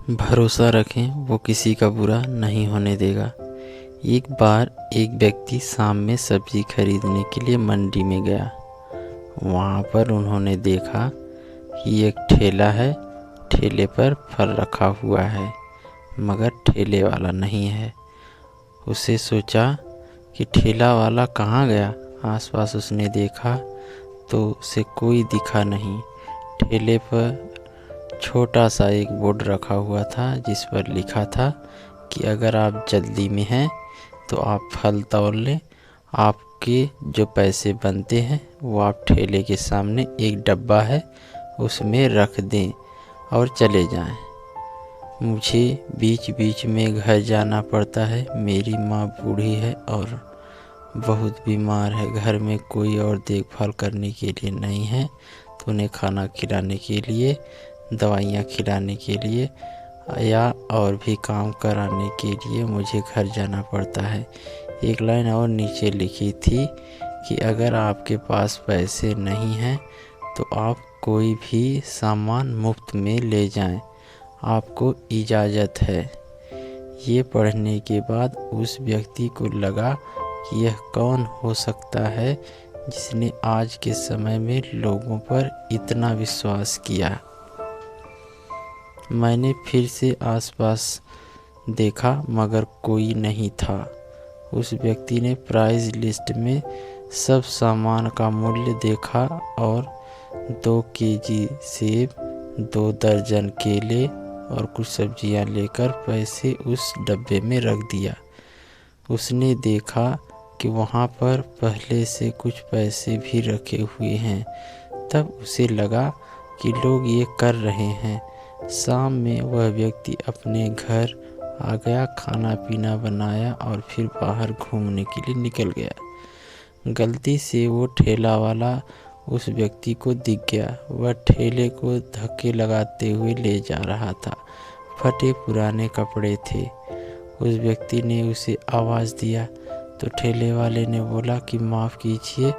भरोसा रखें, वो किसी का बुरा नहीं होने देगा। एक बार एक व्यक्ति शाम में सब्जी खरीदने के लिए मंडी में गया। वहाँ पर उन्होंने देखा कि एक ठेला है, ठेले पर फल रखा हुआ है मगर ठेले वाला नहीं है। उसे सोचा कि ठेला वाला कहाँ गया। आसपास उसने देखा तो उसे कोई दिखा नहीं। ठेले पर छोटा सा एक बोर्ड रखा हुआ था जिस पर लिखा था कि अगर आप जल्दी में हैं तो आप फल तोड़ लें, आपके जो पैसे बनते हैं वो आप ठेले के सामने एक डब्बा है उसमें रख दें और चले जाएं। मुझे बीच बीच में घर जाना पड़ता है, मेरी माँ बूढ़ी है और बहुत बीमार है, घर में कोई और देखभाल करने के लिए नहीं है, तो उन्हें खाना खिलाने के लिए, दवाइयाँ खिलाने के लिए या और भी काम कराने के लिए मुझे घर जाना पड़ता है। एक लाइन और नीचे लिखी थी कि अगर आपके पास पैसे नहीं हैं तो आप कोई भी सामान मुफ्त में ले जाएं, आपको इजाज़त है। ये पढ़ने के बाद उस व्यक्ति को लगा कि यह कौन हो सकता है जिसने आज के समय में लोगों पर इतना विश्वास किया। मैंने फिर से आसपास देखा मगर कोई नहीं था। उस व्यक्ति ने प्राइस लिस्ट में सब सामान का मूल्य देखा और 2 केजी सेब, 2 दर्जन केले और कुछ सब्जियां लेकर पैसे उस डब्बे में रख दिया। उसने देखा कि वहां पर पहले से कुछ पैसे भी रखे हुए हैं। तब उसे लगा कि लोग ये कर रहे हैं। शाम में वह व्यक्ति अपने घर आ गया, खाना पीना बनाया और फिर बाहर घूमने के लिए निकल गया। गलती से वो ठेला वाला उस व्यक्ति को दिख गया। वह ठेले को धक्के लगाते हुए ले जा रहा था। फटे पुराने कपड़े थे। उस व्यक्ति ने उसे आवाज़ दिया तो ठेले वाले ने बोला कि माफ़ कीजिए,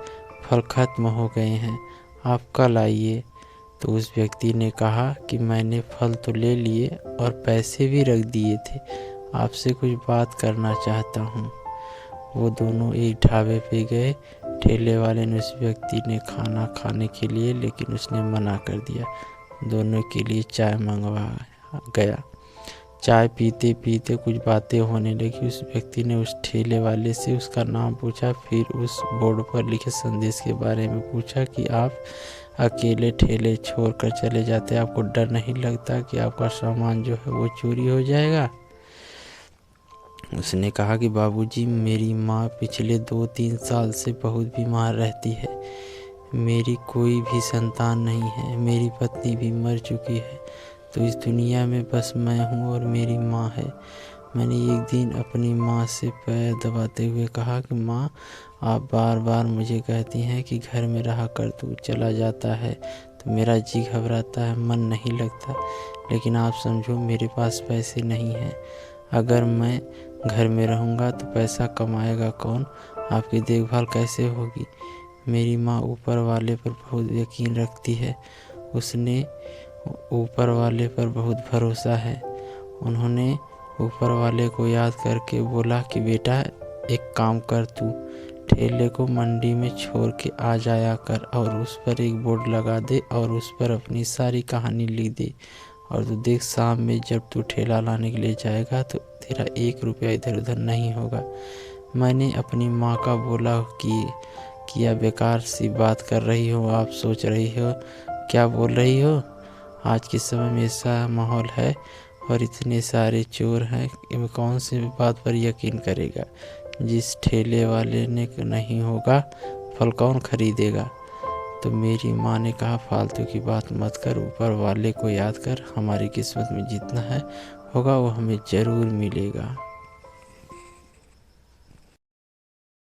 फल खत्म हो गए हैं, आप कल आइए। तो उस व्यक्ति ने कहा कि मैंने फल तो ले लिए और पैसे भी रख दिए थे, आपसे कुछ बात करना चाहता हूँ। वो दोनों एक ढाबे पे गए। ठेले वाले ने उस व्यक्ति ने खाना खाने के लिए, लेकिन उसने मना कर दिया। दोनों के लिए चाय मंगवा गया। चाय पीते पीते कुछ बातें होने लगी। उस व्यक्ति ने उस ठेले वाले से उसका नाम पूछा, फिर उस बोर्ड पर लिखे संदेश के बारे में पूछा कि आप अकेले ठेले छोड़कर चले जाते, आपको डर नहीं लगता कि आपका सामान जो है वो चोरी हो जाएगा। उसने कहा कि बाबूजी, मेरी माँ पिछले 2-3 साल से बहुत बीमार रहती है, मेरी कोई भी संतान नहीं है, मेरी पत्नी भी मर चुकी है, तो इस दुनिया में बस मैं हूँ और मेरी माँ है। मैंने एक दिन अपनी माँ से पैर दबाते हुए कहा कि माँ, आप बार बार मुझे कहती हैं कि घर में रहा कर, तू चला जाता है तो मेरा जी घबराता है, मन नहीं लगता। लेकिन आप समझो, मेरे पास पैसे नहीं हैं। अगर मैं घर में रहूँगा तो पैसा कमाएगा कौन, आपकी देखभाल कैसे होगी। मेरी माँ ऊपर वाले पर बहुत यकीन रखती है, उसने ऊपर वाले पर बहुत भरोसा है। उन्होंने ऊपर वाले को याद करके बोला कि बेटा, एक काम कर, तू ठेले को मंडी में छोड़ के आ जाया कर और उस पर एक बोर्ड लगा दे और उस पर अपनी सारी कहानी लिख दे, और तू देख, शाम में जब तू ठेला लाने के लिए जाएगा तो तेरा 1 रुपया इधर उधर नहीं होगा। मैंने अपनी माँ का बोला कि क्या बेकार सी बात कर रही हो, आप सोच रही हो, क्या बोल रही हो। आज के समय में ऐसा माहौल है और इतने सारे चोर हैं कि कौन सी बात पर यकीन करेगा। जिस ठेले वाले ने नहीं होगा, फल कौन खरीदेगा। तो मेरी माँ ने कहा, फालतू की बात मत कर, ऊपर वाले को याद कर, हमारी किस्मत में जितना है होगा वो हमें ज़रूर मिलेगा।